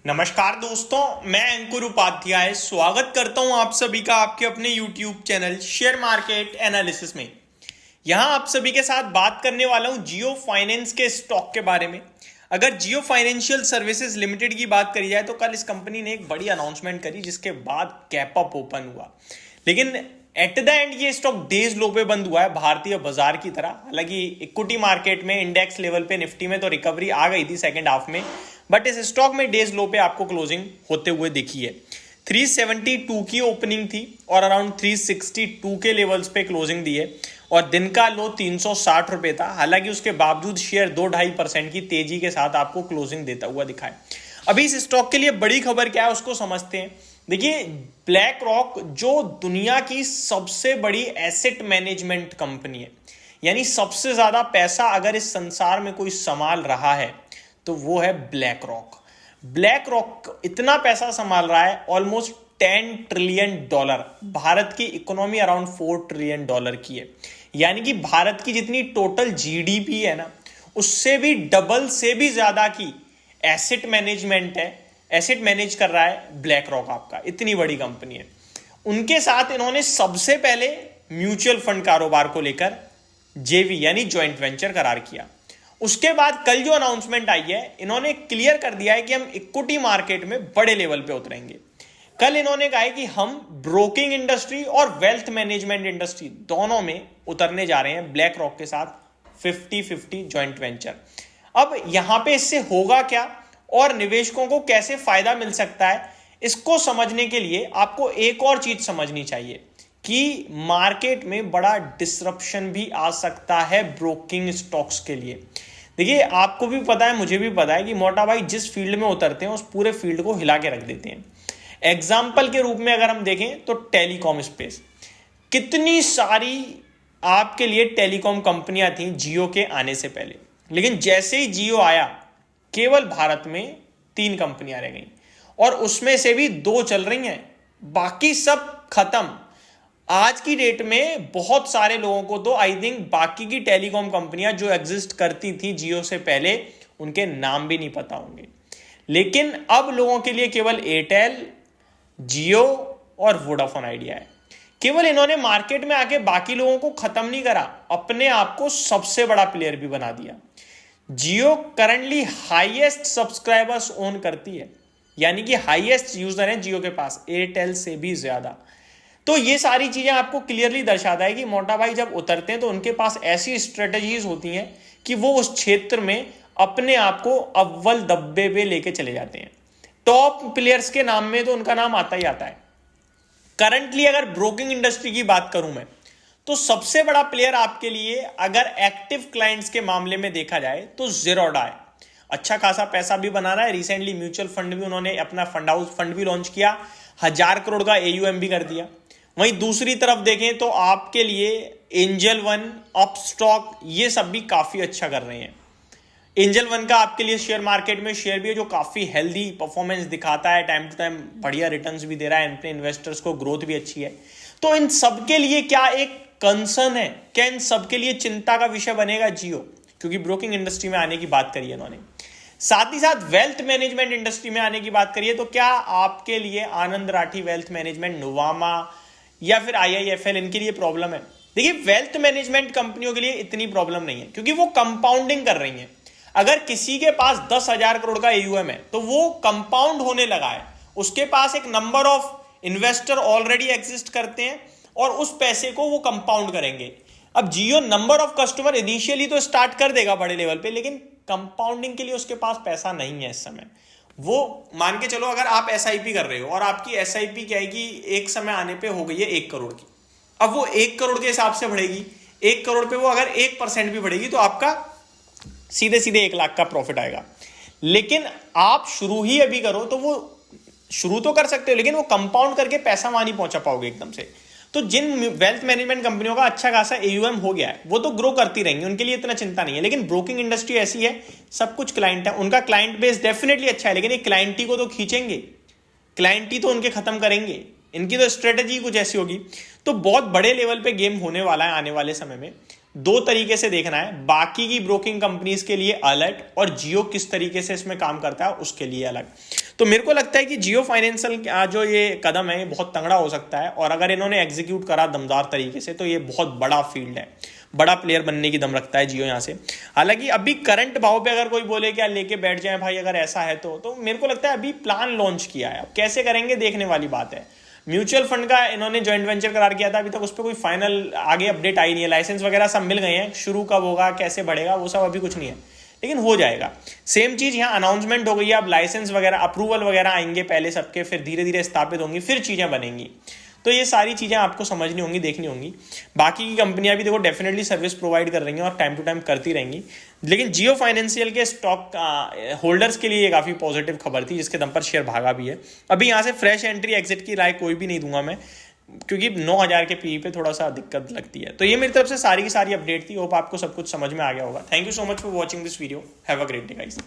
नमस्कार दोस्तों, मैं अंकुर उपाध्याय स्वागत करता हूं आप सभी का आपके अपने YouTube channel share market analysis में। यहां आप सभी के साथ बात करने वाला हूं जियो फाइनेंस के स्टॉक के बारे में। अगर जियो फाइनेंशियल सर्विसेज लिमिटेड की बात करी जाए तो कल इस कंपनी ने एक बड़ी अनाउंसमेंट करी जिसके बाद गैप अप ओपन हुआ, लेकिन एट द एंड ये स्टॉक डेज लो पे बंद हुआ है भारतीय बाजार की तरह। हालांकि इक्विटी मार्केट में इंडेक्स लेवल पे निफ्टी में तो रिकवरी आ गई थी सेकंड हाफ में, बट इस स्टॉक में डेज लो पे आपको क्लोजिंग होते हुए दिखी है। 372 की ओपनिंग थी और अराउंड 362 के लेवल्स पे क्लोजिंग दी है और दिन का लो 360 रुपए था। हालांकि उसके बावजूद शेयर 2-2.5% की तेजी के साथ आपको क्लोजिंग देता हुआ दिखा है। अभी इस स्टॉक के लिए बड़ी खबर क्या है उसको समझते हैं। देखिए, ब्लैक रॉक जो दुनिया की सबसे बड़ी एसेट मैनेजमेंट कंपनी है, यानी सबसे ज्यादा पैसा अगर इस संसार में कोई संभाल रहा है तो वो है ब्लैक रॉक। ब्लैक रॉक इतना पैसा संभाल रहा है, ऑलमोस्ट $10 ट्रिलियन। भारत की इकोनॉमी अराउंड $4 ट्रिलियन की है, यानी कि भारत की जितनी टोटल जीडीपी है ना, उससे भी डबल से भी ज्यादा की एसेट मैनेजमेंट है, एसेट मैनेज कर रहा है ब्लैक रॉक। आपका इतनी बड़ी कंपनी है। उनके साथ इन्होंने सबसे पहले म्यूचुअल फंड कारोबार को लेकर जेवी यानी ज्वाइंट वेंचर करार किया। उसके बाद कल जो अनाउंसमेंट आई है, इन्होंने क्लियर कर दिया है कि हम इक्विटी मार्केट में बड़े लेवल पे उतरेंगे। कल इन्होंने कहा है कि हम ब्रोकिंग इंडस्ट्री और वेल्थ मैनेजमेंट इंडस्ट्री दोनों में उतरने जा रहे हैं ब्लैक रॉक के साथ 50-50 ज्वाइंट वेंचर। अब यहां पे इससे होगा क्या और निवेशकों को कैसे फायदा मिल सकता है, इसको समझने के लिए आपको एक और चीज समझनी चाहिए कि मार्केट में बड़ा डिसरप्शन भी आ सकता है ब्रोकिंग स्टॉक्स के लिए। देखिए, आपको भी पता है, मुझे भी पता है कि मोटा भाई जिस फील्ड में उतरते हैं उस पूरे फील्ड को हिला के रख देते हैं। एग्जाम्पल के रूप में अगर हम देखें तो टेलीकॉम स्पेस, कितनी सारी आपके लिए टेलीकॉम कंपनियां थी जियो के आने से पहले, लेकिन जैसे ही जियो आया केवल भारत में 3 कंपनियां रह गई और उसमें से भी 2 चल रही हैं, बाकी सब खत्म। आज की डेट में बहुत सारे लोगों को तो आई थिंक बाकी की टेलीकॉम कंपनियां जो एग्जिस्ट करती थी जियो से पहले, उनके नाम भी नहीं पता होंगे। लेकिन अब लोगों के लिए केवल एयरटेल, जियो और वोडाफोन आइडिया है। केवल इन्होंने मार्केट में आके बाकी लोगों को खत्म नहीं करा, अपने आप को सबसे बड़ा प्लेयर भी बना दिया। जियो करंटली हाईएस्ट सब्सक्राइबर्स ओन करती है, यानी कि हाईएस्ट यूजर है जियो के पास, एयरटेल से भी ज्यादा। तो ये सारी चीजें आपको क्लियरली दर्शाता है कि मोटा भाई जब उतरते हैं तो उनके पास ऐसी स्ट्रेटजीज होती हैं कि वो उस क्षेत्र में अपने आप को अव्वल दब्बे पे लेके चले जाते हैं। टॉप प्लेयर्स के नाम में तो उनका नाम आता ही आता है। करंटली अगर ब्रोकिंग इंडस्ट्री की बात करूं मैं, तो सबसे बड़ा प्लेयर आपके लिए अगर एक्टिव क्लाइंट्स के मामले में देखा जाए तो ज़ीरोधा है। अच्छा खासा पैसा भी बना रहा है। रिसेंटली म्यूचुअल फंड भी उन्होंने अपना फंड हाउस फंड भी लॉन्च किया, 1000 करोड़ का AUM भी कर दिया। वहीं दूसरी तरफ देखें तो आपके लिए एंजल वन, अपस्टॉक, ये सब भी काफी अच्छा कर रहे हैं। एंजल वन का आपके लिए शेयर मार्केट में शेयर भी है जो काफी हेल्दी परफॉर्मेंस दिखाता है, टाइम टू टाइम बढ़िया रिटर्न्स भी दे रहा है, अपने इन्वेस्टर्स को ग्रोथ भी अच्छी है। तो इन सबके लिए क्या एक कंसर्न है, क्या इन सबके लिए चिंता का विषय बनेगा जियो, क्योंकि ब्रोकिंग इंडस्ट्री में आने की बात करी है इन्होंने। साथ ही साथ वेल्थ मैनेजमेंट इंडस्ट्री में आने की बात करिए तो क्या आपके लिए आनंद राठी वेल्थ मैनेजमेंट, नुवामा या फिर IIFL, इनके लिए प्रॉब्लम है? देखिए, वेल्थ मैनेजमेंट कंपनियों के लिए इतनी प्रॉब्लम नहीं है क्योंकि वो कंपाउंडिंग कर रही हैं। अगर किसी के पास 10,000 करोड़ का AUM है तो वो कंपाउंड होने लगा है, उसके पास एक number of investor already exist करते हैं और उस पैसे को वो कंपाउंड करेंगे। अब जियो नंबर ऑफ कस्टमर इनिशियली तो स्टार्ट कर देगा बड़े लेवल पे, लेकिन कंपाउंडिंग के लिए उसके पास पैसा नहीं है इस समय। वो मान के चलो, अगर आप SIP कर रहे हो और आपकी SIP क्या है कि एक समय आने पे हो गई है 1 करोड़ की, अब वो 1 करोड़ के हिसाब से बढ़ेगी। 1 करोड़ पे वो अगर 1% भी बढ़ेगी तो आपका सीधे सीधे 1 लाख का प्रॉफिट आएगा। लेकिन आप शुरू ही अभी करो तो वो शुरू तो कर सकते हो, लेकिन वो कंपाउंड करके पैसा वहां नहीं पहुंचा पाओगे एकदम से। तो जिन वेल्थ मैनेजमेंट कंपनियों का अच्छा खासा AUM हो गया है वो तो ग्रो करती रहेंगी, उनके लिए इतना चिंता नहीं है। लेकिन ब्रोकिंग इंडस्ट्री ऐसी है, सब कुछ क्लाइंट है, उनका क्लाइंट बेस डेफिनेटली अच्छा है, लेकिन ये क्लाइंट ही को तो खींचेंगे, क्लाइंट ही तो उनके खत्म करेंगे, इनकी तो स्ट्रेटेजी कुछ ऐसी होगी। तो बहुत बड़े लेवल पे गेम होने वाला है आने वाले समय में। 2 तरीके से देखना है, बाकी की ब्रोकिंग कंपनीज के लिए अलग और जियो किस तरीके से इसमें काम करता है उसके लिए अलग। तो मेरे को लगता है कि जियो फाइनेंशियल का जो ये कदम है ये बहुत तगड़ा हो सकता है, और अगर इन्होंने एग्जीक्यूट करा दमदार तरीके से तो ये बहुत बड़ा फील्ड है, बड़ा प्लेयर बनने की दम रखता है जियो यहाँ से। हालांकि अभी करंट भाव पे अगर कोई बोले क्या लेके बैठ जाए भाई अगर ऐसा है तो मेरे को लगता है अभी प्लान लॉन्च किया है, अब कैसे करेंगे देखने वाली बात है। म्यूचुअल फंड का इन्होंने जॉइंट वेंचर करार किया था, अभी तक उस पर कोई फाइनल आगे अपडेट आई नहीं है, लाइसेंस वगैरह सब मिल गए हैं, शुरू कब होगा कैसे बढ़ेगा वो सब अभी कुछ नहीं है, लेकिन हो जाएगा। सेम चीज यहाँ अनाउंसमेंट हो गई है, अब लाइसेंस वगैरह अप्रूवल वगैरह आएंगे पहले सबके, फिर धीरे धीरे स्थापित होंगी, फिर चीजें बनेंगी। तो ये सारी चीजें आपको समझनी होंगी, देखनी होंगी। बाकी की कंपनियां भी देखो डेफिनेटली सर्विस प्रोवाइड कर रही हैं और टाइम टू टाइम करती रहेंगी, लेकिन जियो फाइनेंशियल के स्टॉक होल्डर्स के लिए ये काफी पॉजिटिव खबर थी, जिसके दम पर शेयर भागा भी है। अभी यहाँ से फ्रेश एंट्री एग्जिट की राय कोई भी नहीं दूंगा मैं, क्योंकि 9,000 के पी पे थोड़ा सा दिक्कत लगती है। तो ये मेरी तरफ से सारी की सारी अपडेट थी, होप आपको सब कुछ समझ में आ गया होगा। Thank you so much for watching this video, have a great day guys.